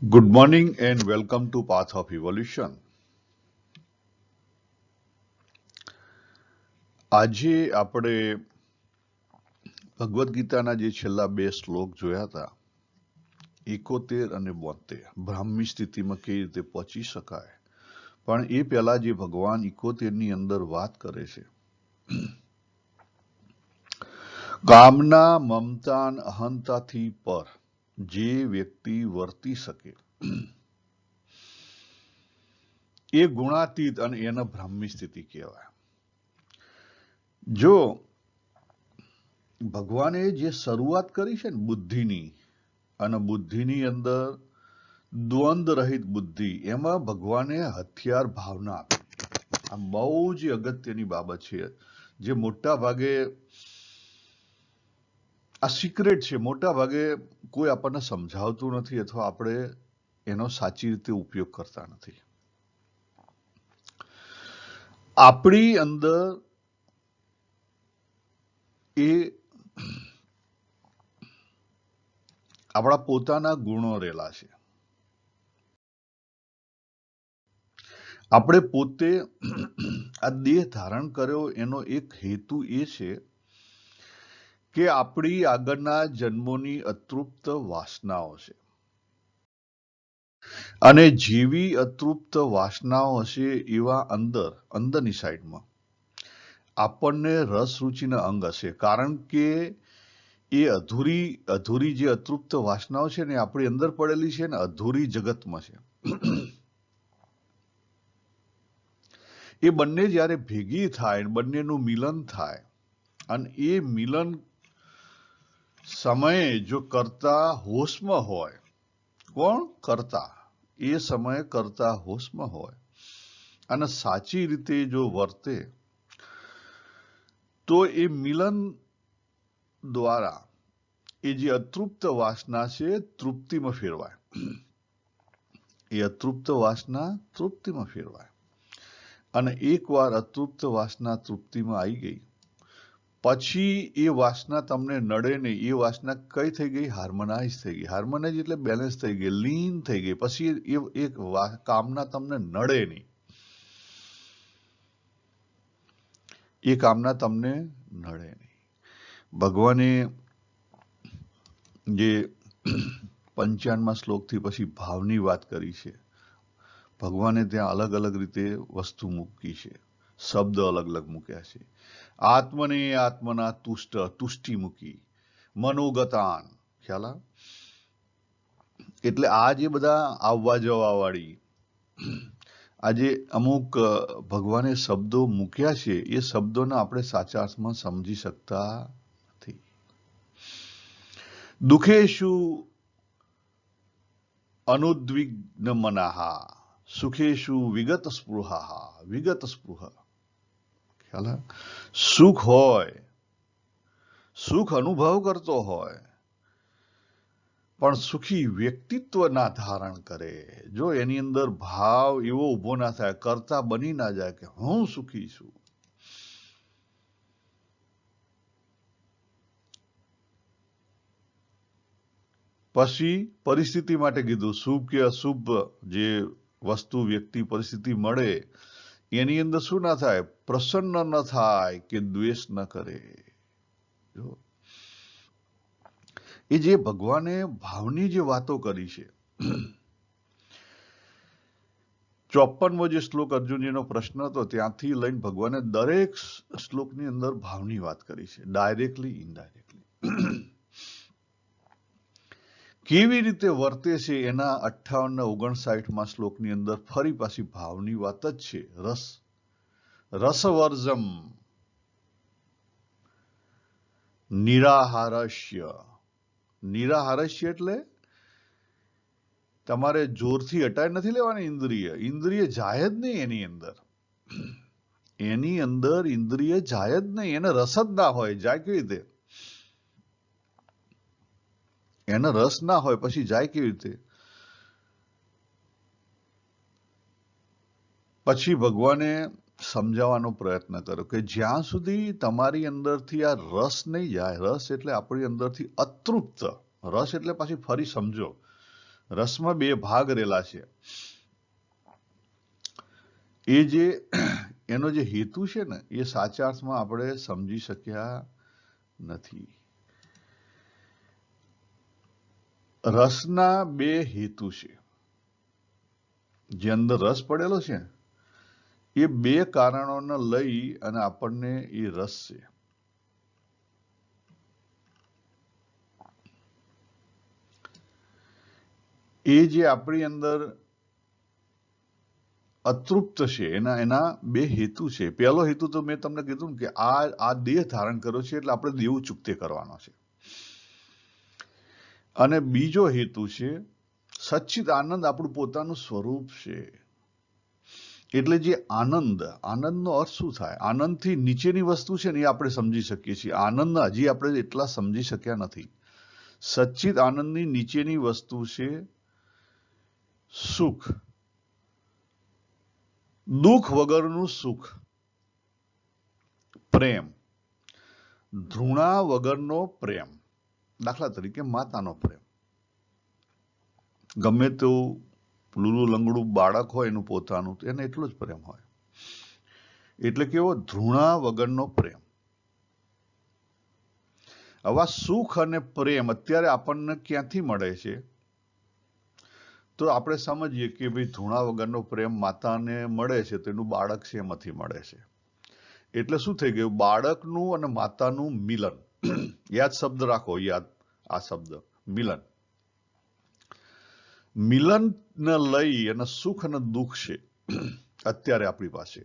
Good morning and welcome to Path of Evolution. આજે આપણે ભગવદ્ ગીતાના જે છેલ્લા બે શ્લોક જોયા હતા 71 અને 72 બ્રાહ્મી સ્થિતિમાં કેવી રીતે પહોંચી શકાય, પણ એ પહેલા જે ભગવાન 71 ની અંદર વાત કરે છે, કામના મમતા અહંતાથી પર જે વ્યક્તિ વર્તી શકે એ ગુણાતીત અને એને બ્રાહ્મી સ્થિતિ કહેવાય. જો ભગવાને જે શરૂઆત કરી છે ને બુદ્ધિની, અને બુદ્ધિની અંદર દ્વંદ રહિત બુદ્ધિ, એમાં ભગવાને હથિયાર ભાવના આપી. આ બહુ જ અગત્યની બાબત છે, જે મોટા ભાગે આ સિક્રેટ છે, મોટા ભાગે કોઈ આપણને સમજાવતું નથી અથવા આપણે એનો સાચી રીતે ઉપયોગ કરતા નથી. આપણી અંદર એ આપણા પોતાના ગુણો રહેલા છે. આપણે પોતે આ દેહ ધારણ કર્યો એનો એક હેતુ એ છે કે આપણી આગળના જન્મોની અતૃપ્ત વાસનાઓ છે, અને જેવી અતૃપ્ત વાસનાઓ હશે એવા અંદરની સાઈડમાં આપણને રસ રુચિના અંગ હશે, કારણ કે એ અધૂરી જે અતૃપ્ત વાસનાઓ છે ને આપણી અંદર પડેલી છે ને અધૂરી જગતમાં છે. એ બંને જ્યારે ભેગી થાય, બંનેનું મિલન થાય, અને એ મિલન સમયે જો કરતા હોશમાં હોય, કોણ કરતા, એ સમયે કરતા હોશમાં હોય અને સાચી રીતે જો વર્તે, તો એ મિલન દ્વારા એ જે અતૃપ્ત વાસના છે તૃપ્તિમાં ફેરવાય. એ અતૃપ્ત વાસના તૃપ્તિમાં ફેરવાય, અને એકવાર અતૃપ્ત વાસના તૃપ્તિમાં આવી ગઈ પછી એ વાસના તમને નડે નહીં. એ વાસના કઈ થઈ ગઈ? હાર્મોનાઇઝ થઈ ગઈ. હાર્મોનાઇઝ એટલે બેલેન્સ થઈ ગઈ, લીન થઈ ગઈ. પછી એ કામના તમને નડે નહીં. એ કામના તમને નડે નહીં. ભગવાને જે 55મા શ્લોકથી પછી ભાવની વાત કરી છે, ભગવાને ત્યાં અલગ અલગ રીતે વસ્તુ મૂકી છે, શબ્દ અલગ અલગ મૂક્યા છે. આત્મને આત્મના તુષ્ટિ મૂકી, મનોગતાન, ખ્યાલ આવે? એટલે આ જે બધા આવવા જવા વાળી આજે અમુક ભગવાને શબ્દો મૂક્યા છે, એ શબ્દોને આપણે સાચા અર્થમાં સમજી શકતા નથી. દુઃખેશુ અનુદ્વિગ્ન મનાહા, સુખેશુ વિગત સ્પૃહા. વિગત સ્પૃહ, ખ્યાલ આવે? સુખ હોય, સુખ અનુભવ કરતો હોય, પણ સુખી વ્યક્તિત્વ ના ધારણ કરે, જો એની અંદર ભાવ એવો ઉભો ના થાય, કરતા બની ના જાય કે હું સુખી છું, પછી પરિસ્થિતિ માટે કીધું, શુભ કે અશુભ જે વસ્તુ, વ્યક્તિ, પરિસ્થિતિ મળે એની અંદર શું ના થાય? પ્રસન્ન ન થાય કે દ્વેષ ન કરે. જો એ જે ભગવાને ભાવની જે વાતો કરી છે, 54મો જે શ્લોક અર્જુનજીનો પ્રશ્ન હતો ત્યાંથી લઈને ભગવાને દરેક શ્લોકની અંદર ભાવની વાત કરી છે, ડાયરેક્ટલી ઇનડાયરેક્ટલી. કેવી રીતે વર્તે છે એના 58 ને 59મા શ્લોકની અંદર ફરી પાછી ભાવની વાત જ છે. રસવર્જમ નિરાહારસ્ય. નિરાહારસ્ય એટલે તમારે જોરથી હટાવી નથી લેવાની ઇન્દ્રિય જાય જ નહીં એની અંદર. એની અંદર ઇન્દ્રિય જાય જ નહીં, એને રસ જ ના હોય. જાય કેવી રીતે? એને રસ ના હોય પછી જાય કેવી રીતે? પછી ભગવાને સમજાવવાનો પ્રયત્ન કર્યો કે જ્યાં સુધી તમારી અંદરથી આ રસ નહીં જાય, રસ એટલે આપણી અંદરથી અતૃપ્ત, રસ એટલે પાછી ફરી સમજો, રસમાં બે ભાગ રહેલા છે. એ જે એનો જે હેતુ છે ને એ સાચા અર્થમાં આપણે સમજી શક્યા નથી. રસના બે હેતુ છે. જે અંદર રસ પડેલો છે એ બે કારણોને લઈ અને આપણને એ રસ છે. એ જે આપણી અંદર અતૃપ્ત છે એના બે હેતુ છે. પહેલો હેતુ તો મેં તમને કીધું કે આ દેહ ધારણ કર્યો છે એટલે આપણે દેવું ચૂકતે કરવાનો છે. અને બીજો હેતુ છે સચ્ચિદ આનંદ આપણું પોતાનું સ્વરૂપ છે. એટલે જે આનંદનો અર્થ શું થાય? આનંદથી નીચેની વસ્તુ છે ને એ આપણે સમજી શકીએ છીએ. આનંદ હજી આપણે એટલા સમજી શક્યા નથી. સચ્ચિદ આનંદની નીચેની વસ્તુ છે સુખ, દુઃખ વગરનું સુખ, પ્રેમ, ધૃણા વગરનો પ્રેમ. દાખલા તરીકે માતાનો પ્રેમ. ગમે તેવું લૂલું લંગડું બાળક હોય એનું પોતાનું એને એટલો જ પ્રેમ હોય. એટલે કેવો? ધૃણા વગરનો પ્રેમ. આવા સુખ અને પ્રેમ અત્યારે આપણને ક્યાંથી મળે છે? તો આપણે સમજીએ કે ભાઈ ધૃણા વગરનો પ્રેમ માતાને મળે છે તો એનું બાળક છે એમાંથી મળે છે. એટલે શું થઈ ગયું? બાળકનું અને માતાનું મિલન. યાદ શબ્દ રાખો, યાદ આ શબ્દ મિલન. મિલનને લઈ અને સુખ અને દુઃખ છે અત્યારે આપણી પાસે.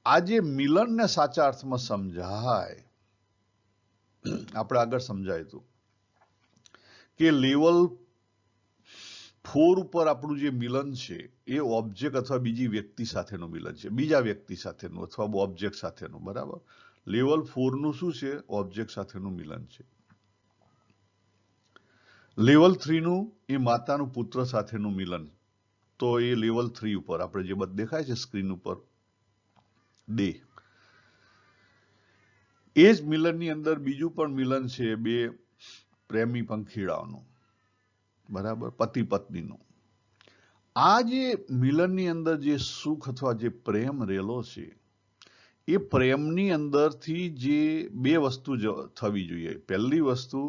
આ જે મિલનને સાચા અર્થમાં સમજાય, આપણે આગળ સમજાય હતું કે લેવલ 4 ઉપર આપણું જે મિલન છે એ ઓબ્જેક્ટ અથવા બીજી વ્યક્તિ સાથેનું મિલન છે. બીજા વ્યક્તિ સાથેનું અથવા ઓબ્જેક્ટ સાથેનું. બરાબર? લેવલ 4 નું શું છે? ઓબ્જેક્ટ સાથેનું મિલન છે. લેવલ 3 નું એ માતાનું પુત્ર સાથેનું મિલન. તો એ લેવલ 3 ઉપર આપણે જે બધું દેખાય છે સ્ક્રીન ઉપર દેહ. એ જ મિલનની અંદર બીજું પણ મિલન છે બે પ્રેમી પંખીડાઓનું. બરાબર? પતિ પત્નીનું. આ જે મિલનની અંદર જે સુખ અથવા જે પ્રેમ રહેલો છે એ પ્રેમની અંદરથી જે બે વસ્તુ થવી જોઈએ. પહેલી વસ્તુ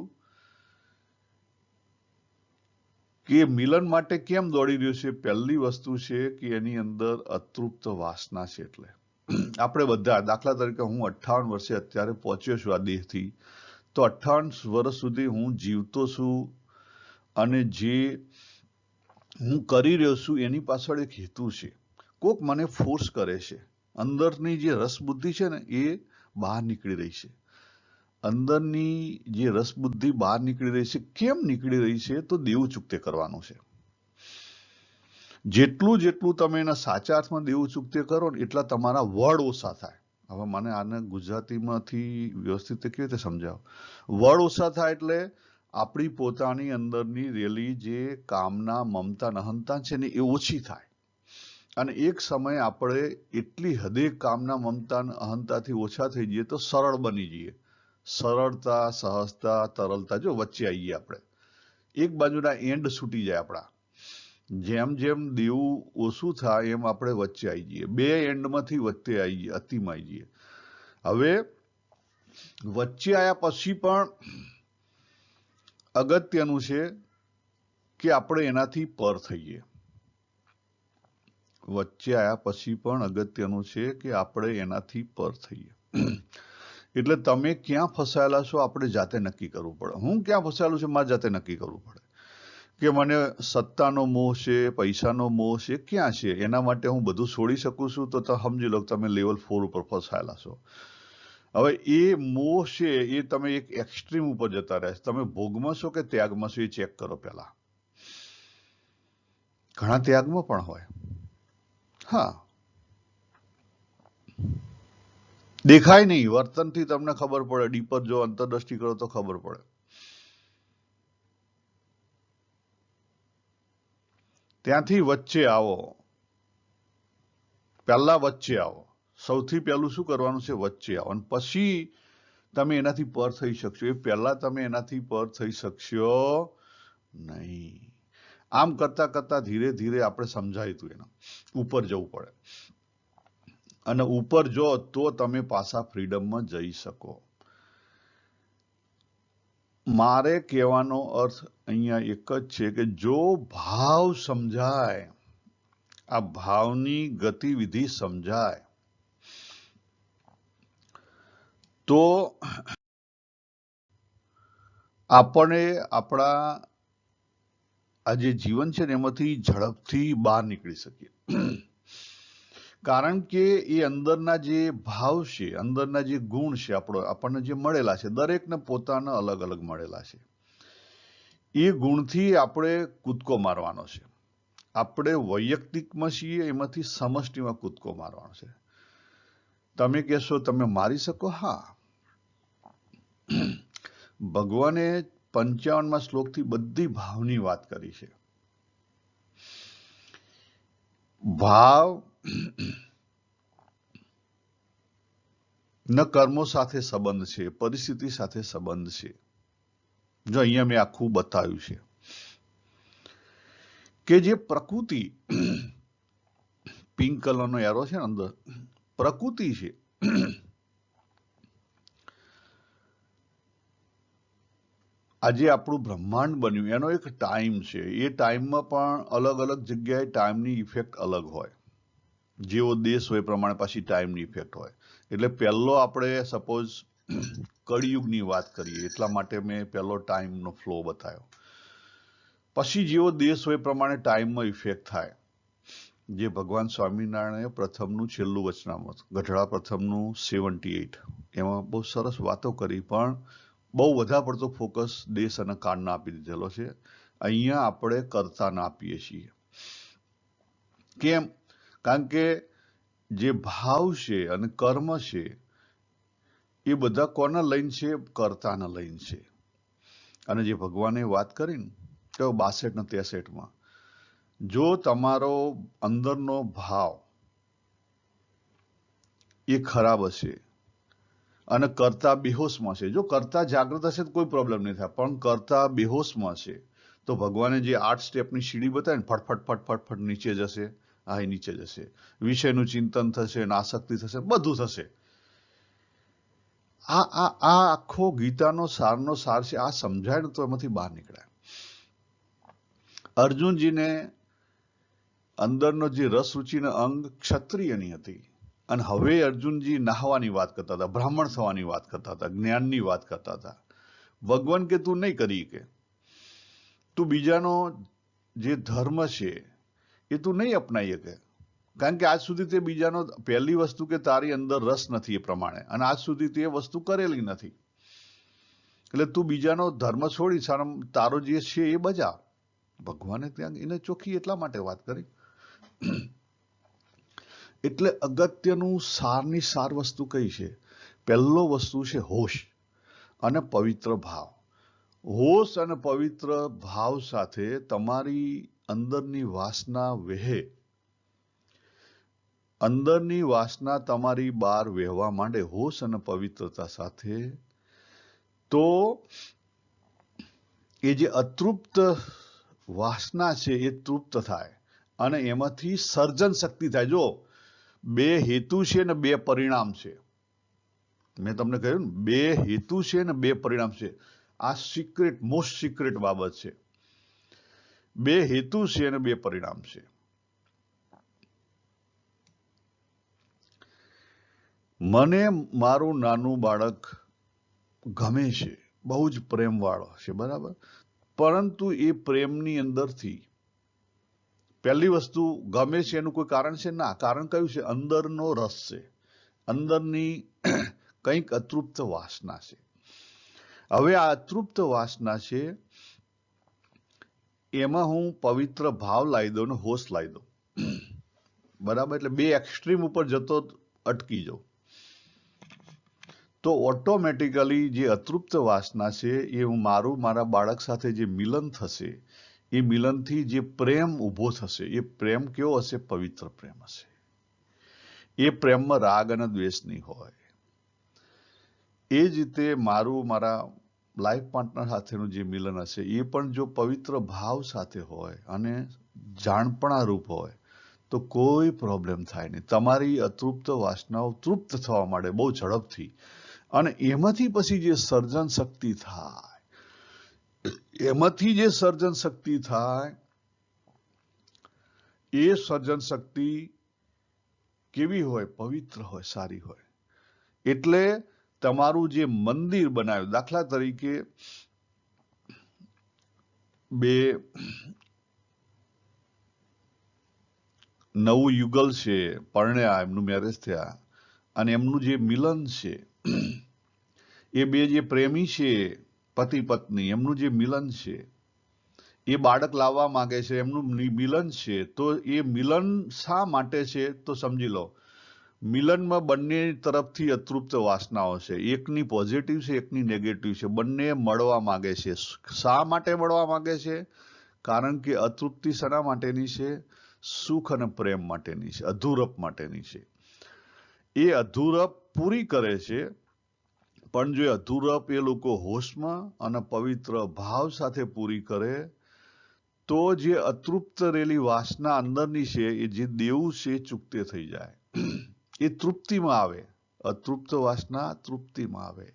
કે મિલન માટે કેમ દોડી રહ્યો છે? પહેલી વસ્તુ છે કે એની અંદર અતૃપ્ત વાસના છે. એટલે આપણે બધા, દાખલા તરીકે હું 58 વર્ષે અત્યારે પહોંચ્યો છું આ દેહથી, તો 58 વર્ષ સુધી હું જીવતો છું અને જે હું કરી રહ્યો છું એની પાછળ એક હેતુ છે. કોક મને ફોર્સ કરે છે. અંદરની જે રસબુદ્ધિ છે ને એ બહાર નીકળી રહી છે. અંદરની જે રસબુદ્ધિ બહાર નીકળી રહી છે. કેમ નીકળી રહી છે? તો દેવું ચૂકતે કરવાનું છે. જેટલું તમે એના સાચા અર્થમાં દેવું ચૂકતે કરો ને એટલા તમારા વડ ઓછા થાય. હવે મને આને ગુજરાતીમાંથી વ્યવસ્થિત કેવી રીતે સમજાવો? વડ ઓછા થાય એટલે આપણી પોતાની અંદરની રેલી જે કામના, મમતા, અહંતા છે ને એ ઓછી થાય. અને એક સમયે આપણે એટલી હદે કામના, મમતા, અહંતાથી ઓછા થઈ જઈએ તો સરળ બની જઈએ. સરળતા, સહજતા, તરલતા, જો વચ્ચે આવીએ આપણે. એક બાજુના એન્ડ છૂટી જાય આપણા. જેમ જેમ દેવું ઓછું થાય એમ આપણે વચ્ચે આવી જઈએ. બે એન્ડમાંથી વચ્ચે આવી જઈએ, અતિમાં આવી જઈએ. હવે વચ્ચે આવ્યા પછી પણ અગત્યનું છે કે આપણે એનાથી પર થઈએ. વચ્ચે આવ્યા પછી પણ અગત્યનું છે કે આપણે એનાથી પર થઈએ. એટલે તમે ક્યાં ફસાયેલા છો આપણે જાતે નક્કી કરવું પડે. હું ક્યાં ફસાયેલું છું મારે જાતે નક્કી કરવું પડે. કે મને સત્તાનો મોહ છે, પૈસાનો મોહ છે, ક્યાં છે? એના માટે હું બધું છોડી શકું છું? તો સમજી લો તમે લેવલ 4 ઉપર ફસાયેલા છો. હવે એ મોહ છે એ તમે એક એક્સ્ટ્રીમ ઉપર જતા રહ્યા છો. તમે ભોગમાં છો કે ત્યાગમાં છો એ ચેક કરો પહેલા. ઘણા ત્યાગમાં પણ હોય. હા, દેખાય નહીં, વર્તનથી તમને ખબર પડે. ડીપર જો અંતરદ્રષ્ટિ કરો તો ખબર પડે. ત્યાંથી વચ્ચે આવો. પહેલા વચ્ચે આવો. સૌથી પહેલું શું કરવાનું છે? વચ્ચે આવો. અને પછી તમે એનાથી પર થઈ શકશો. એ પહેલા તમે એનાથી પર થઈ શકશો નહીં. આમ કરતા કરતા ધીરે ધીરે આપણે સમજાયું એના ઉપર જવું પડે, અને ઉપર જો તો તમે પાછા ફ્રીડમમાં જઈ શકો. મારે કહેવાનો અર્થ અહીંયા એક જ છે કે જો ભાવ સમજાય, આ ભાવની ગતિવિધિ સમજાય, તો આપણે આપણા આ જે જીવન છે ને એમાંથી ઝડપથી બહાર નીકળી શકીએ. કારણ કે એ અંદરના જે ભાવ છે, અંદરના જે ગુણ છે, આપણને જે મળેલા છે, દરેકને પોતાના અલગ અલગ મળેલા છે. એ ગુણથી આપણે કૂદકો મારવાનો છે. આપણે વૈયક્તિકમાં છીએ, એમાંથી સમષ્ટિમાં કૂદકો મારવાનો છે. તમે કહેશો તમે મારી શકો? હા. ભગવાને 55મા શ્લોકથી બધી ભાવની વાત કરી છે. ભાવ ન કર્મો સાથે સંબંધ છે, પરિસ્થિતિ સાથે સંબંધ છે. જો અહીંયા મેં આખું બતાવ્યું છે કે જે પ્રકૃતિ, પિંક કલરનો એરો છે ને અંદર, પ્રકૃતિ છે. આજે આપણું બ્રહ્માંડ બન્યું એનો એક ટાઈમ છે. એ ટાઈમમાં પણ અલગ અલગ જગ્યાએ ટાઈમની ઇફેક્ટ અલગ હોય. જેવો દેશ હોય પ્રમાણે પાછી ટાઈમની ઇફેક્ટ હોય. એટલે પહેલો આપણે સપોઝ કળિયુગની વાત કરીએ એટલા માટે મેં પહેલો ટાઈમનો ફ્લો બતાવ્યો. પછી જેવો દેશ હોય પ્રમાણે ટાઈમમાં ઇફેક્ટ થાય. જે ભગવાન સ્વામિનારાયણે પ્રથમનું છેલ્લું વચનામૃત, ગઢડા પ્રથમનું 78, એમાં બહુ સરસ વાતો કરી, પણ બહુ વધારે પડતો ફોકસ દેશ અને કાળને આપી દીધેલો છે. અહીંયા આપણે કર્તાને આપીએ છીએ. કેમ? કારણ કે જે ભાવ છે અને કર્મ છે એ બધા કોને લઈને છે? કર્તાને લઈને છે. અને જે ભગવાને વાત કરી ને તો 62 ને 63માં, જો તમારો અંદરનો ભાવ એ ખરાબ હશે અને કર્તા બેહોશમાં છે, જો કર્તા જાગૃત હશે તો કોઈ પ્રોબ્લેમ નહીં થાય, પણ કર્તા બેહોશમાં છે તો ભગવાને જે 8 સ્ટેપની સીડી બતાવી ને, ફટફટ ફટફટ ફટ નીચે જશે, હા એ નીચે જશે, વિષયનું ચિંતન થશે, આસક્તિ થશે, બધું થશે. આ આખો ગીતાનો સારનો સાર છે. આ સમજાય ને તો એમાંથી બહાર નીકળાય. અર્જુનજીને અંદરનો જે રસ રુચિના અંગ ક્ષત્રિયની હતી, અને હવે અર્જુનજી નાહવાની વાત કરતા હતા, બ્રાહ્મણ થવાની વાત કરતા હતા, જ્ઞાનની વાત કરતા હતા. ભગવાન કે તું નહીં કરી કે, તું બીજાનો જે ધર્મ છે એ તું નહીં અપનાવી શકે, કારણ કે આજ સુધી તે બીજાનો, પહેલી વસ્તુ કે તારી અંદર રસ નથી એ પ્રમાણે, અને આજ સુધી તે વસ્તુ કરેલી નથી. એટલે તું બીજાનો ધર્મ છોડી તારો જે છે એ બજાવ. ભગવાને ત્યાં એને ચોખ્ખી એટલા માટે વાત કરી. એટલે અગત્યનું સારની સાર વસ્તુ કઈ છે? પહેલો વસ્તુ છે હોશ અને પવિત્ર ભાવ. હોશ અને પવિત્ર ભાવ સાથે તમારી અંદરની વાસના વહે, અંદરની વાસના તમારી બહાર વહેવા માંડે હોશ અને પવિત્રતા સાથે, તો એ જે અતૃપ્ત વાસના છે એ તૃપ્ત થાય અને એમાંથી સર્જન શક્તિ થાય. જો બે હેતુ છે ને બે પરિણામ છે, મેં તમને કહ્યું ને, બે હેતુ છે ને બે પરિણામ છે. આ સિક્રેટ, મોસ્ટ સિક્રેટ બાબત છે. બે હેતુ છે અને બે પરિણામ છે. મને મારું નાનું બાળક ગમે છે, બહુ જ પ્રેમવાળો છે, બરાબર, પરંતુ એ પ્રેમની અંદરથી પહેલી વસ્તુ ગમે છે એનું કોઈ કારણ છે? ના. કારણ કયું છે? અંદરનો રસ છે, અંદરની કંઈક અતૃપ્ત વાસના છે. હવે આ અતૃપ્ત વાસના છે એમાં હું પવિત્ર ભાવ લાવી દઉં ને હોશ લાવી દઉં, બરાબર, એટલે બે એક્સ્ટ્રીમ ઉપર જતો અટકી જાઉં, તો ઓટોમેટિકલી જે અતૃપ્ત વાસના છે એ હું મારા બાળક સાથે જે મિલન થશે, એ મિલનથી જે પ્રેમ ઊભો થશે, એ પ્રેમ કેવો હશે? પવિત્ર પ્રેમ હશે. એ પ્રેમમાં રાગ અને દ્વેષ નહીં હોય. એ જ રીતે મારા લાઈફ પાર્ટનર સાથેનું જે મિલન હશે એ પણ જો પવિત્ર ભાવ સાથે હોય અને જાણપણા રૂપ હોય તો કોઈ પ્રોબ્લેમ થાય નહીં. તમારી અતૃપ્ત વાસનાઓ તૃપ્ત થવા માંડે બહુ ઝડપથી, અને એમાંથી પછી જે સર્જન શક્તિ થાય, એમાંથી જે સર્જન શક્તિ થાય એ સર્જન શક્તિ કેવી હોય? પવિત્ર હોય, સારી હોય. એટલે તમારું જે મંદિર બનાવ્યું, દાખલા તરીકે બે નવું યુગલ છે, પરણ્યા, એમનું મેરેજ થયા, અને એમનું જે મિલન છે, એ બે જે પ્રેમી છે, પતિ પત્ની, એમનું જે મિલન છે, એ બાળક લાવવા માંગે છે, એમનું મિલન છે. તો એ મિલન શા માટે છે? તો સમજી લો, મિલનમાં બંને તરફથી અતૃપ્ત વાસનાઓ છે. એકની પોઝિટિવ છે, એકની નેગેટિવ છે. બંને મળવા માંગે છે. શા માટે મળવા માંગે છે? કારણ કે અતૃપ્તિ શેના માટેની છે? સુખ અને પ્રેમ માટેની છે, અધૂરપ માટેની છે. એ અધૂરપ પૂરી કરે છે. પણ જો અધૂરપ એ લોકો હોશમાં અને પવિત્ર ભાવ સાથે પૂરી કરે તો જે અતૃપ્ત રહેલી વાસના અંદરની છે, એ જે દેવું છે, એ ચૂકતે થઈ જાય. એ તૃપ્તિમાં આવે. અતૃપ્ત વાસના તૃપ્તિમાં આવે,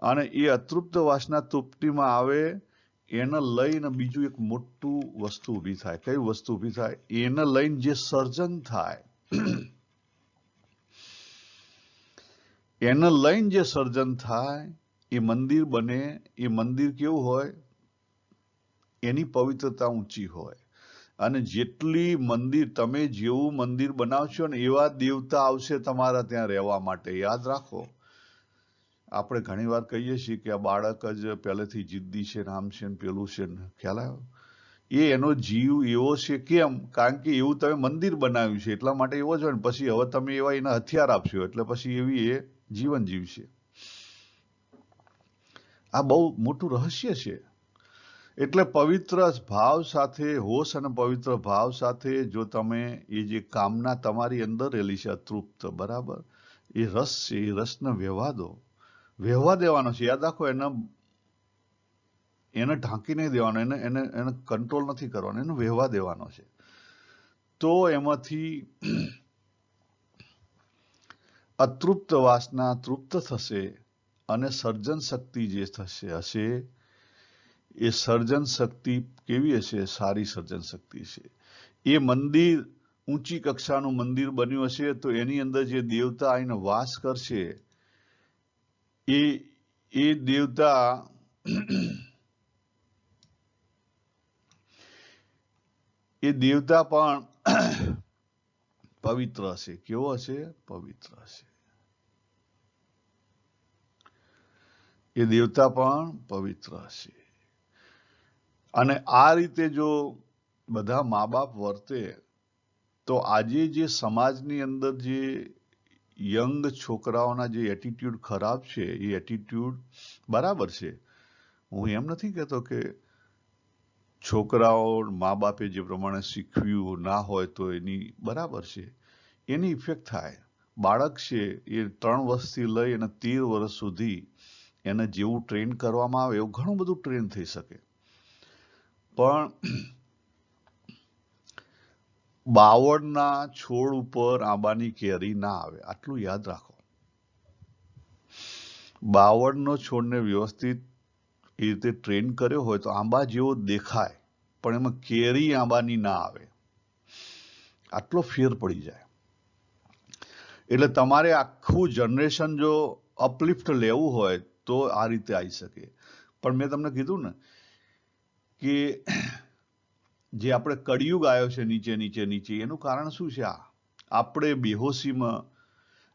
અને એ અતૃપ્ત વાસના તૃપ્તિમાં આવે એને લઈને બીજું એક મોટું વસ્તુ ઊભી થાય. કઈ વસ્તુ ઊભી થાય? એને લઈને જે સર્જન થાય, એને લઈને જે સર્જન થાય એ મંદિર બને. એ મંદિર કેવું હોય? એની પવિત્રતા ઊંચી હોય. અને જેટલી મંદિર, તમે જેવું મંદિર બનાવશો ને એવા દેવતા આવશે તમારા ત્યાં રહેવા માટે. યાદ રાખો, આપણે ઘણી વાર કહીએ છીએ કે આ બાળક જ પહેલેથી જિદ્દી છે, આમ છે ને પેલું છે ને. ખ્યાલ આવ્યો? એ એનો જીવ એવો છે. કેમ? કારણ કે એવું તમે મંદિર બનાવ્યું છે એટલા માટે એવો જ હોય ને. પછી હવે તમે એવા એના હથિયાર આપશો એટલે પછી એવી એ જીવન જીવશે. આ બહુ મોટું રહસ્ય છે. એટલે પવિત્ર ભાવ સાથે, હોશ અને પવિત્ર ભાવ સાથે જો તમે એ જે કામના તમારી અંદર રહેલી છે અતૃપ્ત, બરાબર, એ રસ છે, એ રસને વહેવા દો. વહેવા દેવાનો છે. યાદ રાખો, એને ઢાંકી નહીં દેવાનો, એને કંટ્રોલ નથી કરવાનો, એને વહેવા દેવાનો છે. તો એમાંથી અતૃપ્ત વાસના તૃપ્ત થશે, અને સર્જન શક્તિ જે હશે એ સર્જન શક્તિ કેવી હશે? સારી સર્જન શક્તિ છે. એ મંદિર ઊંચી કક્ષાનું મંદિર બન્યું હશે તો એની અંદર જે દેવતા આવીને વાસ કરશે એ દેવતા પણ પવિત્ર હશે. કેવો હશે? પવિત્ર હશે. એ દેવતા પણ પવિત્ર હશે. અને આ રીતે જો બધા મા બાપ વર્તે તો આજે જે સમાજની અંદર જે યંગ છોકરાઓના જે એટીટ્યુડ ખરાબ છે એ એટીટ્યુડ બરાબર છે. હું એમ નથી કહેતો કે છોકરાઓ મા બાપે જે પ્રમાણે શીખવ્યું ના હોય તો એની બરાબર છે, એની ઇફેક્ટ થાય. બાળક છે એ 3 વર્ષથી લઈ અને 13 વર્ષ સુધી એને જેવું ટ્રેન કરવામાં આવે એવું ઘણું બધું ટ્રેન થઈ શકે. પણ બાવળના છોડ ઉપર આંબાની કેરી ના આવે, આટલું યાદ રાખો. બાવળનો છોડને વ્યવસ્થિત એ રીતે ટ્રેન કર્યો હોય તો આંબા જેવો દેખાય, પણ એમાં કેરી આંબાની ના આવે. આટલો ફેર પડી જાય. એટલે તમારે આખું જનરેશન જો અપલિફ્ટ લેવું હોય તો આ રીતે આવી શકે. પણ મેં તમને કીધું ને કે જે આપણે કળિયુગ આવ્યો છે નીચે નીચે નીચે, એનું કારણ શું છે? આપણે બેહોશીમાં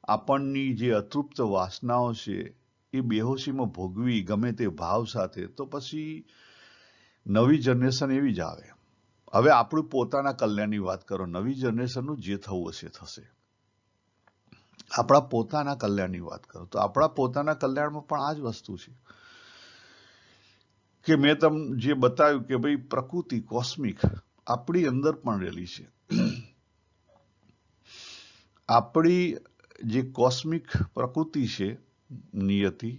આપણની જે અતૃપ્ત વાસનાઓ છે એ બેહોશીમાં ભોગવી ગમે તે ભાવ સાથે, તો પછી નવી જનરેશન એવી જ આવે. હવે આપણું પોતાના કલ્યાણની વાત કરો, નવી જનરેશનનું જે થવું હશે થશે. આપણા પોતાના કલ્યાણની વાત કરો તો આપણા પોતાના કલ્યાણમાં પણ આ જ વસ્તુ છે કે મેં તમને જે બતાવ્યું કે ભાઈ પ્રકૃતિ કોસ્મિક આપણી અંદર પણ રહેલી છે. આપણી જે કોસ્મિક પ્રકૃતિ છે, નિયતિ,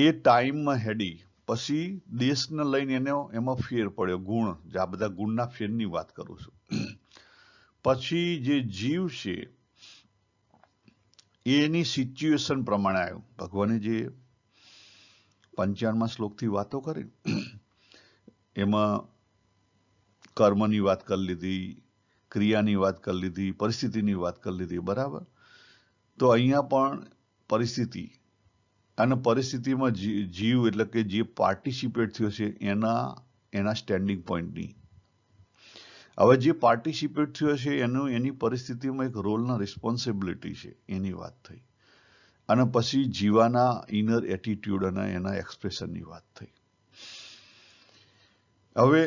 એ ટાઈમમાં હેડી પછી દેશને લઈને એમાં ફેર પડ્યો, ગુણ, જે આ બધા ગુણના ફેરની વાત કરું છું. પછી જે જીવ છે એની સિચ્યુએશન પ્રમાણે આવ્યું. ભગવાને જે 55મા શ્લોકથી વાતો કરી એમાં કર્મની વાત કરી લીધી, ક્રિયાની વાત કરી લીધી, પરિસ્થિતિની વાત કરી લીધી, બરાબર. તો અહીંયા પણ પરિસ્થિતિ અને પરિસ્થિતિમાં જીવ એટલે કે જે પાર્ટિસિપેટ થયો છે એના સ્ટેન્ડિંગ પોઈન્ટની. હવે જે પાર્ટિસિપેટ થયો છે એની પરિસ્થિતિમાં એક રોલના રિસ્પોન્સિબિલિટી છે એની વાત થઈ. અને પછી જીવાના ઇનર એટીટ્યુડ અને એના એક્સપ્રેશનની વાત થઈ. હવે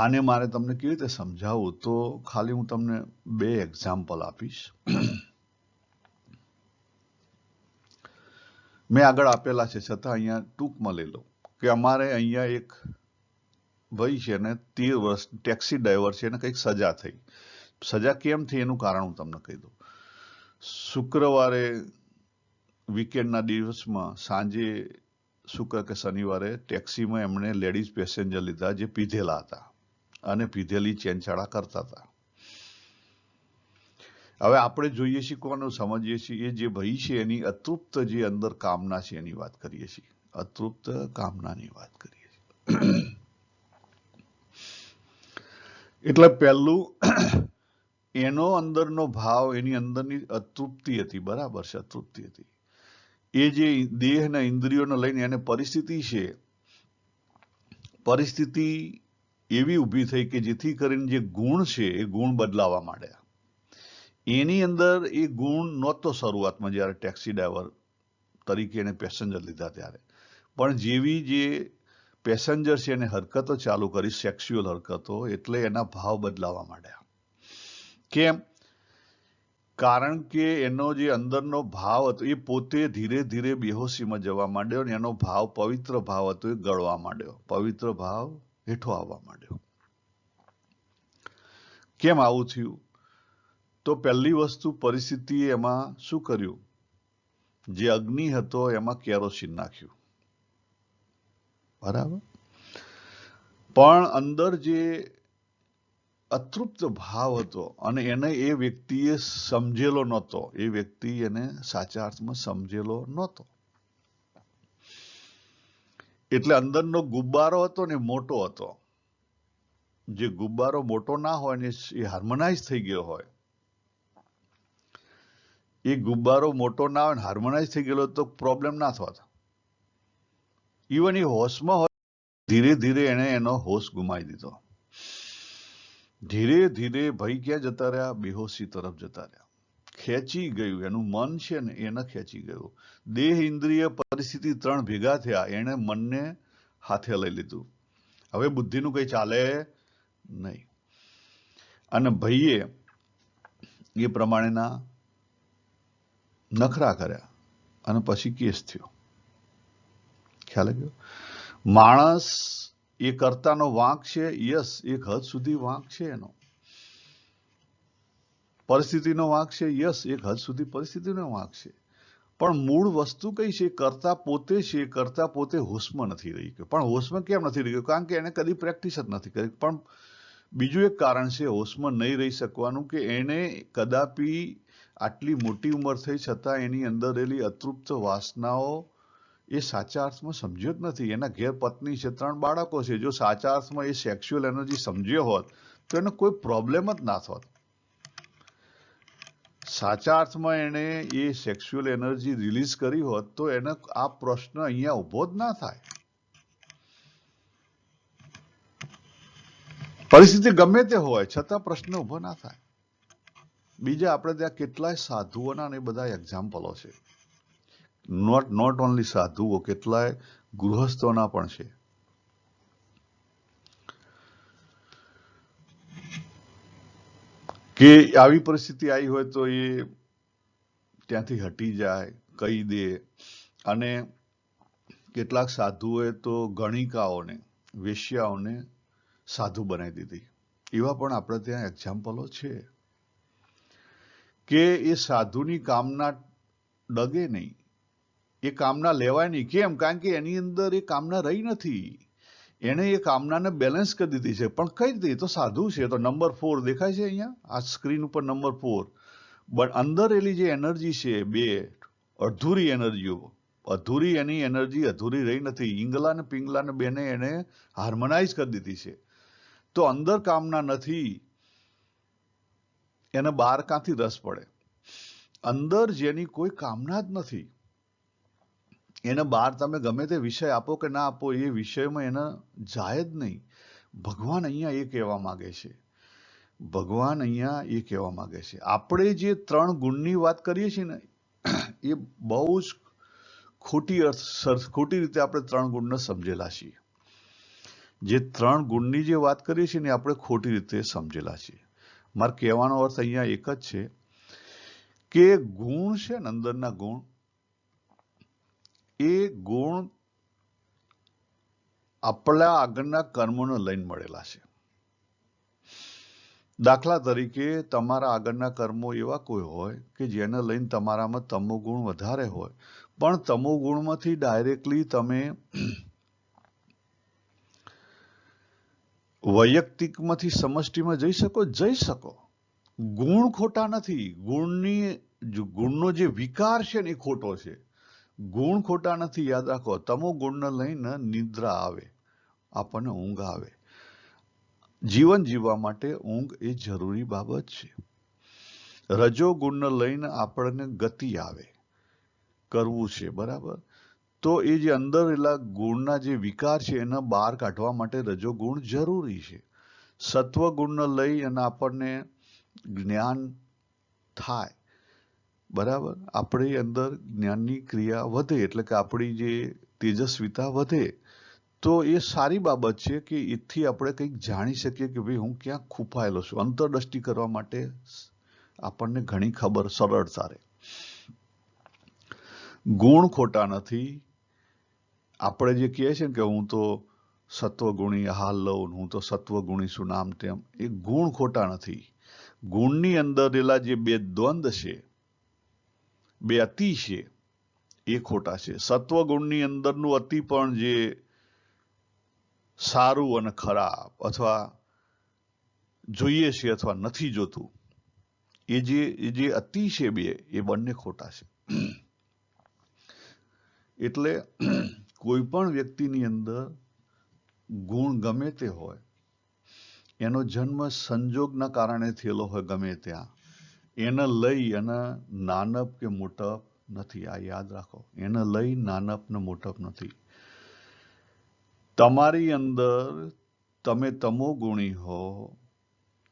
આને મારે તમને કેવી રીતે સમજાવું, તો ખાલી હું તમને 2 એક્ઝામ્પલ આપીશ. મેં આગળ આપેલા છે છતાં અહીંયા ટૂંકમાં લઈ લો કે અમારે અહીંયા એક ભાઈ છે ને 13 વર્ષ ટેક્સી ડ્રાઈવર છે, એને કંઈક સજા થઈ. સજા કેમ થઈ એનું કારણ હું તમને કહી દઉં. શુક્રવારે વીકેન્ડના દિવસમાં સાંજે શુક્ર કે શનિવારે ટેક્સીમાં એમણે લેડીઝ પેસેન્જર લીધા જે પીધેલા હતા અને પીધેલી ચેનચાળા કરતા હતા. હવે આપણે જોઈએ છીએ, કોને સમજીએ છીએ, એ જે ભાઈ છે એની અતૃપ્ત જે અંદર કામના છે એની વાત કરીએ છીએ. અતૃપ્ત કામનાની વાત કરીએ છીએ. એટલે પહેલું એનો અંદરનો ભાવ, એની અંદરની અતૃપ્તિ હતી, બરાબર છે, અતૃપ્તિ હતી. એ જે દેહના ઇન્દ્રિયોને લઈને એને પરિસ્થિતિ છે, પરિસ્થિતિ એવી ઊભી થઈ કે જેથી કરીને જે ગુણ છે એ ગુણ બદલાવા માંડ્યા. એની અંદર એ ગુણ નહોતો શરૂઆતમાં જ્યારે ટેક્સી ડ્રાઈવર તરીકે એને પેસેન્જર લીધા ત્યારે. પણ જેવી જે પેસેન્જર છે એને હરકતો ચાલુ કરી, સેક્સ્યુઅલ હરકતો, એટલે એના ભાવ બદલાવા માંડ્યા. કેમ? કારણ કે એનો જે અંદરનો ભાવ હતો એ પોતે ધીરે ધીરે બેહોશીમાં જવા માંડ્યો અને એનો ભાવ, પવિત્ર ભાવ હતો, એ ગળવા માંડ્યો. પવિત્ર ભાવ હેઠો આવવા માંડ્યો. કેમ આવું થયું? તો પહેલી વસ્તુ, પરિસ્થિતિએ એમાં શું કર્યું? જે અગ્નિ હતો એમાં કેરોસીન નાખ્યું, બરાબર. પણ અંદર જે અતૃપ્ત ભાવ હતો અને એને એ વ્યક્તિએ સમજેલો નહોતો, એ વ્યક્તિ એને સાચા અર્થમાં સમજેલો નહોતો. એટલે અંદરનો ગુબ્બારો હતો ને મોટો હતો. જે ગુબ્બારો મોટો ના હોય ને એ હાર્મોનાઇઝ થઈ ગયો હોય, એ ગુબ્બારો મોટો ના હોય ને હાર્મોનાઇઝ થઈ ગયેલો તો પ્રોબ્લેમ ના થતો. ઇવન એ હોશમાં હોય, ધીરે ધીરે એને એનો હોશ ગુમાવી દીધો. ધીરે ધીરે ભાઈ ક્યાં જતા રહ્યા? બેહોશી તરફ જતા રહ્યા. ખેંચી ગયું, એનું મન છે ને એને ખેંચી ગયું. દેહ, ઇન્દ્રિય, પરિસ્થિતિ 3 ભેગા થયા, એને મનને હાથે લઈ લીધું. હવે બુદ્ધિનું કઈ ચાલે નહીં. અને ભાઈએ એ પ્રમાણેના નખરા કર્યા અને પછી કેસ થયો. ખ્યાલ આવ્યો? માણસ એ કર્તાનો વાંક છે, યસ, એક હદ સુધી વાંક છે એનો. પરિસ્થિતિનો વાંક છે, યસ, એક હદ સુધી પરિસ્થિતિનો વાંક છે. પણ મૂળ વસ્તુ કઈ છે? કરતા પોતે છે. કરતા પોતે હોશમાં નથી રહી ગયો. પણ હોશમાં કેમ નથી રહી ગયો? કારણ કે એને કદી પ્રેક્ટિસ જ નથી કરી. પણ બીજું એક કારણ છે હોશમાં નહીં રહી શકવાનું, કે એને કદાપી આટલી મોટી ઉંમર થઈ છતાં એની અંદર રહેલી અતૃપ્ત વાસનાઓ એ સાચા અર્થમાં સમજ્યો જ નથી. એના ઘેર પત્ની છે, 3 બાળકો છે. જો સાચા અર્થમાં એ સેક્સ્યુઅલ એનર્જી સમજ્યો હોત તો એને કોઈ પ્રોબ્લેમ જ ના થોત. સાચા અર્થમાં એને એ સેક્સ્યુઅલ એનર્જી રિલીઝ કરી હોત તો એને આ પ્રશ્ન અહીંયા ઉભો જ ના થાય. પરિસ્થિતિ ગમે તે હોય છતાં પ્રશ્ન ઉભો ના થાય. બીજા આપણે ત્યાં કેટલાય સાધુઓના ને બધા એક્ઝામ્પલો છે. નોટ ઓનલી સાધુઓ, કેટલાય ગૃહસ્થોના પણ છે. કે આવી પરિસ્થિતિ આવી હોય તો એ ત્યાંથી હટી જાય, કહી દે. અને કેટલાક સાધુઓએ તો ગણિકાઓને, વેશ્યાઓને સાધુ બનાવી દીધી. એવા પણ આપણે ત્યાં એક્ઝામ્પલો છે કે એ સાધુની કામના ડગે નહીં, એ કામના લેવાય નહીં. કેમ? કારણ કે એની અંદર એ કામના રહી નથી. એને એ કામનાને બેલેન્સ કરી દીધી છે. પણ કઈ રીતે? તો સાધુ છે. તો નંબર 4 દેખાય છે અહીંયા આ સ્ક્રીન ઉપર નંબર 4. બટ અંદર એલી જે એનર્જી છે, બે અધૂરી એનર્જીઓ, અધૂરી એની એનર્જી અધૂરી રહી નથી. ઈંગલા ને પિંગલા ને બેને એને હાર્મોનાઇઝ કરી દીધી છે. તો અંદર કામના નથી, એને બહાર ક્યાંથી રસ પડે? અંદર જેની કોઈ કામના જ નથી, એને બહાર તમે ગમે તે વિષય આપો કે ના આપો, એ વિષયમાં એને જાય જ નહીં. ભગવાન અહીંયા એ કહેવા માંગે છે. ભગવાન અહીંયા એ કહેવા માંગે છે. આપણે જે 3 ગુણની વાત કરીએ છીએ ને, એ બહુ જ ખોટી રીતે આપણે 3 ગુણને સમજેલા છીએ. જે 3 ગુણની જે વાત કરીએ છીએ ને, આપણે ખોટી રીતે સમજેલા છીએ. મારે કહેવાનો અર્થ અહીંયા એક જ છે કે ગુણ છે ને, અંદરના ગુણ, એ ગુણ આપણા આગળના કર્મોને લઈને મળેલા છે. દાખલા તરીકે તમારા આગળના કર્મો એવા કોઈ હોય કે જેને લઈને તમારામાં તમો ગુણ વધારે હોય, પણ તમો ગુણમાંથી ડાયરેક્ટલી તમે વૈયક્તિકમાંથી સમષ્ટિમાં જઈ શકો. ગુણ ખોટા નથી. ગુણનો જે વિકાર છે ને, એ ખોટો છે. ગુણ ખોટા નથી, યાદ રાખો. તમો ગુણને લઈને નિદ્રા આવે, આપણને ઊંઘ આવે. જીવન જીવવા માટે ઊંઘ એ જરૂરી બાબત છે. રજો ગુણને લઈને આપણને ગતિ આવે, કરવું છે, બરાબર. તો એ જે અંદર એલા ગુણના જે વિકાર છે એને બહાર કાઢવા માટે રજો ગુણ જરૂરી છે. સત્વ ગુણને લઈ અને આપણને જ્ઞાન થાય, બરાબર. આપણી અંદર જ્ઞાનની ક્રિયા વધે, એટલે કે આપણી જે તેજસ્વીતા વધે. તો એ સારી બાબત છે કે એથી આપણે કંઈક જાણી શકીએ કે ભાઈ હું ક્યાં ખૂંપાયેલો છું. અંતરદ્રષ્ટિ કરવા માટે આપણને ઘણી ખબર, સરળતા રહે. ગુણ ખોટા નથી. આપણે જે કહીએ છીએ કે હું તો સત્વગુણી હાલ લઉં, હું તો સત્વગુણી છું, નામ તેમ, એ ગુણ ખોટા નથી. ગુણની અંદર એલા જે બે દ્વંદ છે, બે અતિ છે, એ ખોટા છે. સત્વગુણની અંદરનું અતિ પણ જે સારું અને ખરાબ, અથવા જોઈએ છે અથવા નથી જોતું, એ જે અતિ છે બે, એ બંને ખોટા છે. એટલે કોઈ પણ વ્યક્તિની અંદર ગુણ ગમે તે હોય, એનો જન્મ સંજોગના કારણે થયેલો હોય ગમે ત્યાં, એને લઈ અને નાનપ કે મોટપ નથી. આ યાદ રાખો. એને લઈ નાનપ ને મોટપ નથી. તમારી અંદર તમે તમો ગુણી હો,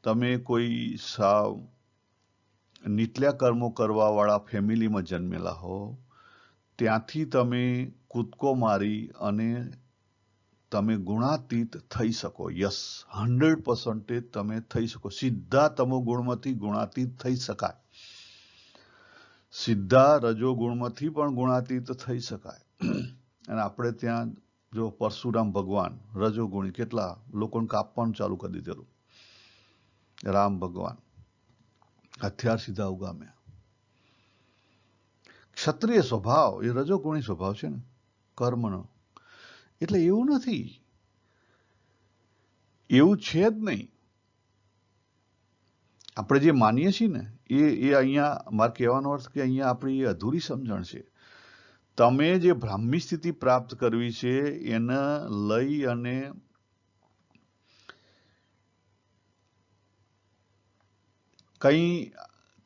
તમે કોઈ સાવ નીચલા કર્મો કરવા વાળા ફેમિલીમાં જન્મેલા હો, ત્યાંથી તમે કૂદકો મારી અને તમે ગુણાતીત થઈ શકો. યસ, 100% તમે થઈ શકો. સીધા તમો ગુણમાંથી ગુણાતીત થઈ શકાય. સીધા રજો ગુણમાંથી પણ ગુણાતીત થઈ શકાય. અને આપણે ત્યાં જો પરશુરામ ભગવાન રજોગુણી, કેટલા લોકોને કાપવાનું ચાલુ કરી દીધેલું. રામ ભગવાન હથિયાર સીધા ઉગામ્યા. ક્ષત્રિય સ્વભાવ એ રજોગુણી સ્વભાવ છે ને, કર્મનો. એટલે એવું નથી, એવું છે જ નહીં. આપણે જે માનીએ છીએ ને, એ અહીંયા મારે કહેવાનો અર્થ કે અહીંયા આપણી અધૂરી સમજણ છે. તમે જે બ્રાહ્મી સ્થિતિ પ્રાપ્ત કરવી છે, એને લઈ અને કંઈ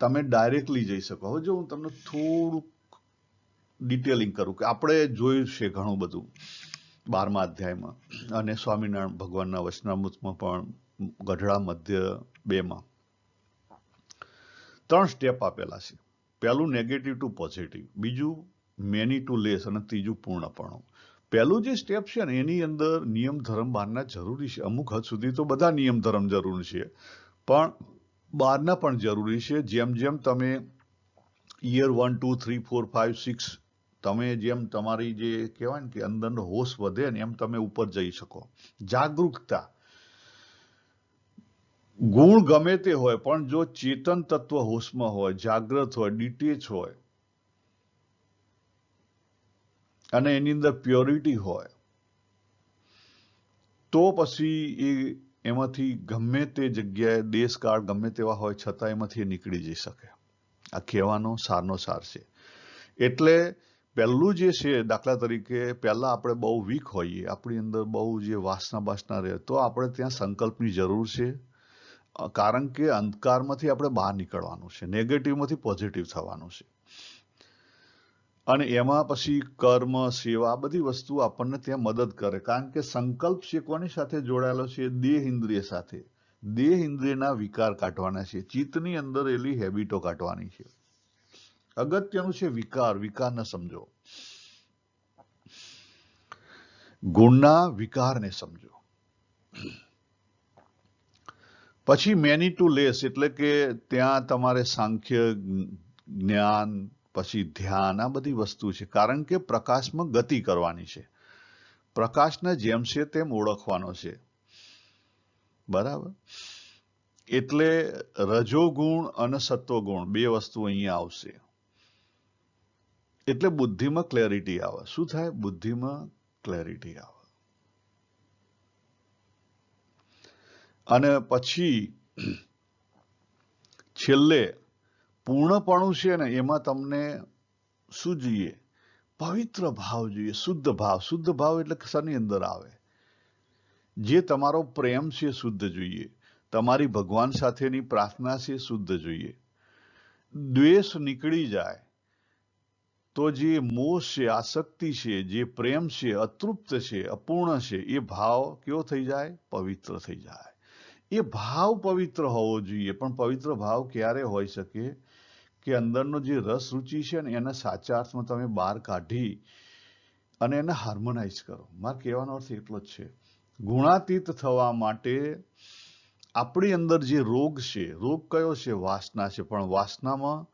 તમે ડાયરેક્ટલી જઈ શકો. હવે જો હું તમને થોડુંક ડિટેલિંગ કરું કે આપણે જોયું છે ઘણું બધું 12મા અધ્યાયમાં અને સ્વામિનારાયણ ભગવાનના વચનામૃતમાં પણ, ગઢડા મધ્ય 2માં 3 સ્ટેપ આપેલા છે. પહેલું નેગેટિવ ટુ પોઝિટિવ, બીજું મેની ટુ લેસ, અને ત્રીજું પૂર્ણપણું. પહેલું જે સ્ટેપ છે ને, એની અંદર નિયમ ધર્મ બહારના જરૂરી છે. અમુક હદ સુધી તો બધા નિયમ ધર્મ જરૂરી છે, પણ બહારના પણ જરૂરી છે. જેમ જેમ તમે યર 1, 2, 3, 4, 5, 6 તમે જેમ તમારી જે કહેવાય ને કે અંદરનો હોશ વધે ને, એમ તમે ઉપર જઈ શકો. જાગૃતતા. ગુણ ગમે તે હોય, પણ જો ચેતન તત્વ હોશમાં હોય, જાગ્રત હોય, ડિટેચ હોય, અને એની અંદર પ્યોરિટી હોય તો પછી એમાંથી ગમે તે જગ્યાએ દેશકાળ ગમે તેવા હોય છતાં એમાંથી એ નીકળી જઈ શકે. આ કહેવાનો સારનો સાર છે. એટલે પહેલું જે છે, દાખલા તરીકે પહેલા આપણે બહુ વીક હોઈએ, આપણી અંદર બહુ જે વાસના રહે, તો આપણે ત્યાં સંકલ્પની જરૂર છે. કારણ કે અંધકારમાંથી આપણે બહાર નીકળવાનું છે, નેગેટિવમાંથી પોઝિટિવ થવાનું છે. અને એમાં પછી કર્મ, સેવા, આ બધી વસ્તુ આપણને ત્યાં મદદ કરે. કારણ કે સંકલ્પ છે કોની સાથે જોડાયેલો છે? દેહ ઇન્દ્રિય સાથે. દેહ ઇન્દ્રિયના વિકાર કાઢવાના છે, ચિત્તની અંદર એલી હેબિટો કાઢવાની છે. અગત્યનું છે વિકાર. વિકારને સમજો, ગુણના વિકારને સમજો. પછી મેની ટુ લેસ, એટલે કે ત્યાં તમારે સાંખ્ય, જ્ઞાન, પછી ધ્યાન, આ બધી વસ્તુ છે. કારણ કે પ્રકાશમાં ગતિ કરવાની છે, પ્રકાશને જેમ છે તેમ ઓળખવાનો છે. બરાબર? એટલે રજોગુણ અને સત્વગુણ બે વસ્તુ અહીંયા આવશે. એટલે બુદ્ધિમાં ક્લેરિટી આવે. શું થાય? બુદ્ધિમાં ક્લેરિટી આવે. અને પછી છેલ્લે પૂર્ણપણું છે ને, એમાં તમને શું જોઈએ? પવિત્ર ભાવ જોઈએ, શુદ્ધ ભાવ. શુદ્ધ ભાવ એટલે શાની અંદર આવે? જે તમારો પ્રેમ છે શુદ્ધ જોઈએ, તમારી ભગવાન સાથેની પ્રાર્થના છે શુદ્ધ જોઈએ. દ્વેષ નીકળી જાય તો જે મોહ છે, આસક્તિ છે, જે પ્રેમ છે, અતૃપ્ત છે, અપૂર્ણ છે, એ ભાવ કેવો થઈ જાય? પવિત્ર થઈ જાય. એ ભાવ પવિત્ર હોવો જોઈએ. પણ પવિત્ર ભાવ ક્યારે હોઈ શકે? કે અંદરનો જે રસ રુચિ છે ને, એને સાચા અર્થમાં તમે બહાર કાઢી અને એને હાર્મોનાઇઝ કરો. મારે કહેવાનો અર્થ એટલો જ છે. ગુણાતીત થવા માટે આપણી અંદર જે રોગ છે, રોગ કયો છે? વાસના છે. પણ વાસનામાં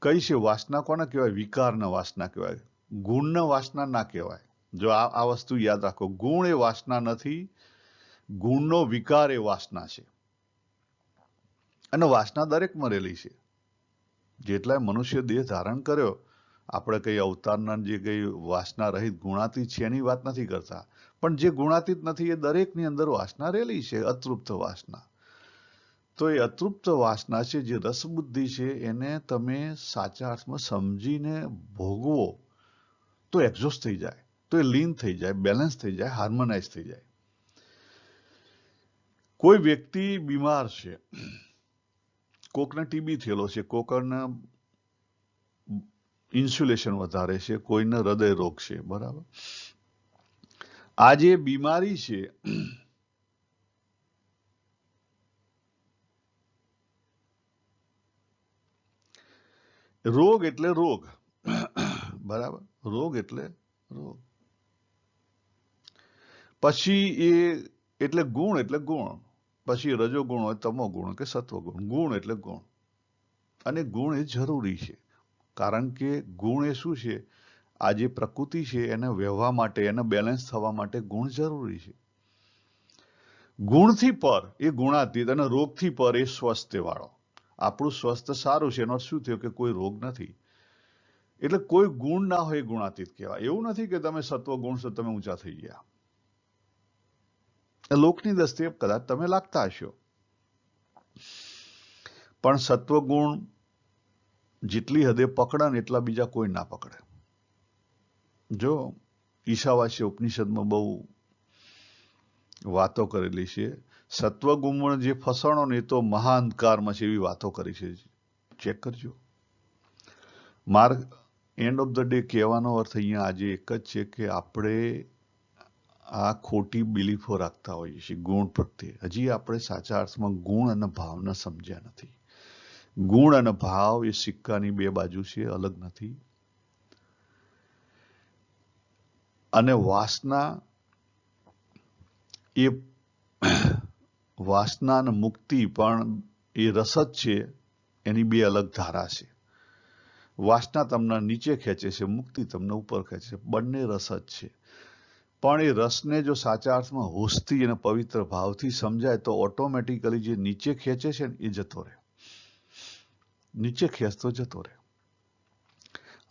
કઈ છે વાસના? કોને કહેવાય? વિકારના વાસના કહેવાય. ગુણના વાસના ના કહેવાય. જો આ વસ્તુ યાદ રાખો, ગુણ એ વાસના નથી, ગુણનો વિકાર એ વાસના છે. અને વાસના દરેકમાં રહેલી છે. જેટલાય મનુષ્ય દેહ ધારણ કર્યો, આપણે કઈ અવતારના જે કઈ વાસના રહિત ગુણાતીત છે એની વાત નથી કરતા. પણ જે ગુણાતીત નથી એ દરેકની અંદર વાસના રહેલી છે, અતૃપ્ત વાસના. તો એ અતૃપ્ત વાસના છે, જે રસબુદ્ધિ છે, એને તમે સાચા અર્થમાં સમજીને ભોગવો તો એક્ઝોસ્ટ થઈ જાય, તો એ લીન થઈ જાય, બેલેન્સ થઈ જાય, હાર્મોનાઇઝ થઈ જાય. કોઈ વ્યક્તિ બીમાર છે, કોકને ટીબી થયેલો છે, કોકને ઇન્સ્યુલેશન વધારે છે, કોઈને હૃદય રોગ છે. બરાબર? આ જે બીમારી છે, રોગ એટલે રોગ. બરાબર? રોગ એટલે રોગ. પછી એટલે ગુણ એટલે ગુણ. પછી રજોગુણ હોય, તમો ગુણ કે સત્વગુણ. ગુણ એટલે ગુણ. અને ગુણ એ જરૂરી છે. કારણ કે ગુણ એ શું છે? આ જે પ્રકૃતિ છે એને વહેવા માટે, એને બેલેન્સ થવા માટે ગુણ જરૂરી છે. ગુણથી પર એ ગુણાતીત, અને રોગથી પર એ સ્વસ્થ વાળો. આપણું સ્વસ્થ સારું છે એનો શું થયો? કે કોઈ રોગ નથી. એટલે કોઈ ગુણ ના હોય ગુણાતીત કહેવાય. એવું નથી કે તમે સત્વગુણ છો તમે ઊંચા થઈ ગયા. લોકની દ્રષ્ટિએ કદાચ તમે લાગતા હશો, પણ સત્વગુણ જેટલી હદે પકડે ને એટલા બીજા કોઈ ના પકડે. જો ઈશાવાસ્ય ઉપનિષદમાં બહુ વાતો કરેલી છે. સત્વગુણ જે ફસણો ને એ તો મહાઅંધકારમાં છે, એવી વાતો કરી છે. ચેક કરજો. માર્ગ એન્ડ ઓફ ધ ડે કહેવાનો અર્થ અહીંયા આજે એક જ છે કે આપણે આ ખોટી બિલીફો રાખતા હોઈએ છીએ ગુણ પ્રત્યે. હજી આપણે સાચા અર્થમાં ગુણ અને ભાવના સમજ્યા નથી. ગુણ અને ભાવ એ સિક્કાની બે બાજુ છે, અલગ નથી. અને વાસના એ વાસના અને મુક્તિ પણ એ રસ જ છે, એની બે અલગ ધારા છે. વાસના તમને નીચે ખેંચે છે, મુક્તિ તમને ઉપર ખેંચે છે. બંને રસ જ છે. પણ એ રસને જો સાચા અર્થમાં હોશથી અને પવિત્ર ભાવથી સમજાય તો ઓટોમેટિકલી જે નીચે ખેંચે છે ને એ જતો રહે. નીચે ખેંચતો જતો રહે.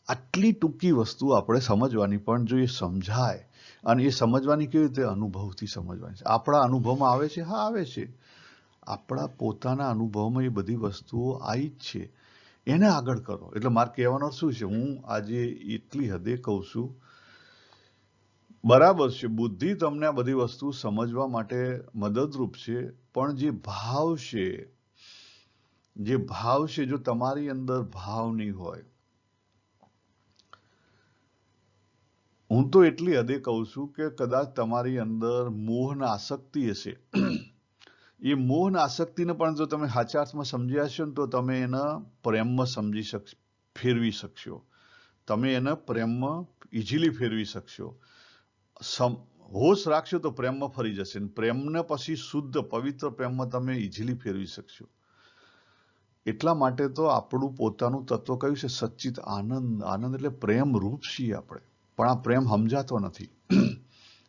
આટલી ટૂંકી વસ્તુ આપણે સમજવાની, પણ જો એ સમજાય, અને એ સમજવાની કેવી રીતે? અનુભવથી સમજવાની છે. આપણા અનુભવમાં આવે છે? હા, આવે છે. આપણા પોતાના અનુભવમાં એ બધી વસ્તુઓ આવી જ છે. એને આગળ કરો. એટલે મારે કહેવાનો શું છે, હું આજે એટલી હદે કહું છું, બરાબર છે, બુદ્ધિ તમને આ બધી વસ્તુ સમજવા માટે મદદરૂપ છે, પણ જે ભાવ છે, જો તમારી અંદર ભાવ નહીં હોય, હું તો એટલી હદે કહું છું કે કદાચ તમારી અંદર મોહના આસક્તિ હશે, એ મોહના આસક્તિને પણ જો તમે સાચા અર્થમાં સમજ્યા હશો ને, તો તમે એને પ્રેમમાં ફેરવી શકશો. તમે એને પ્રેમમાં ઇઝીલી ફેરવી શકશો. હોશ રાખશો તો પ્રેમમાં ફરી જશે, ને પ્રેમને પછી શુદ્ધ પવિત્ર પ્રેમમાં તમે ઇઝીલી ફેરવી શકશો. એટલા માટે તો આપણું પોતાનું તત્વ કયું છે? સચ્ચિત આનંદ. આનંદ એટલે પ્રેમ રૂપ છીએ આપણે, પણ આ પ્રેમ સમજાતો નથી.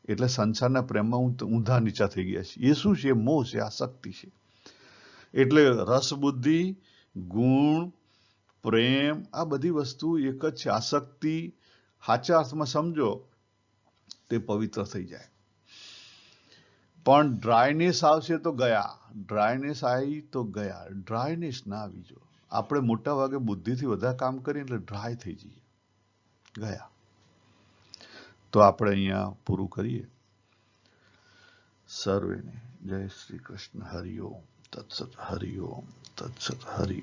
એટલે સંસારના પ્રેમમાં ઊંધા નીચા થઈ ગયા છે. એ શું છે? મોહ છે, આસક્તિ છે. એટલે રસ, બુદ્ધિ, ગુણ, પ્રેમ, આ બધી વસ્તુ એક જ છે. આસક્તિ સાચા અર્થમાં સમજો તે પવિત્ર થઈ જાય. પણ ડ્રાયનેસ આવશે તો ગયા. ડ્રાયનેસ આવી તો ગયા. ડ્રાયનેસ ના આવી જો. આપણે મોટા ભાગે બુદ્ધિથી વધારે કામ કરીએ એટલે ડ્રાય થઈ જઈએ. ગયા. તો આપણે અહીંયા પૂરું કરીએ. સર્વેને જય શ્રી કૃષ્ણ. હરિઓમ તત્સત. હરિઓમ તત્સત. હરિ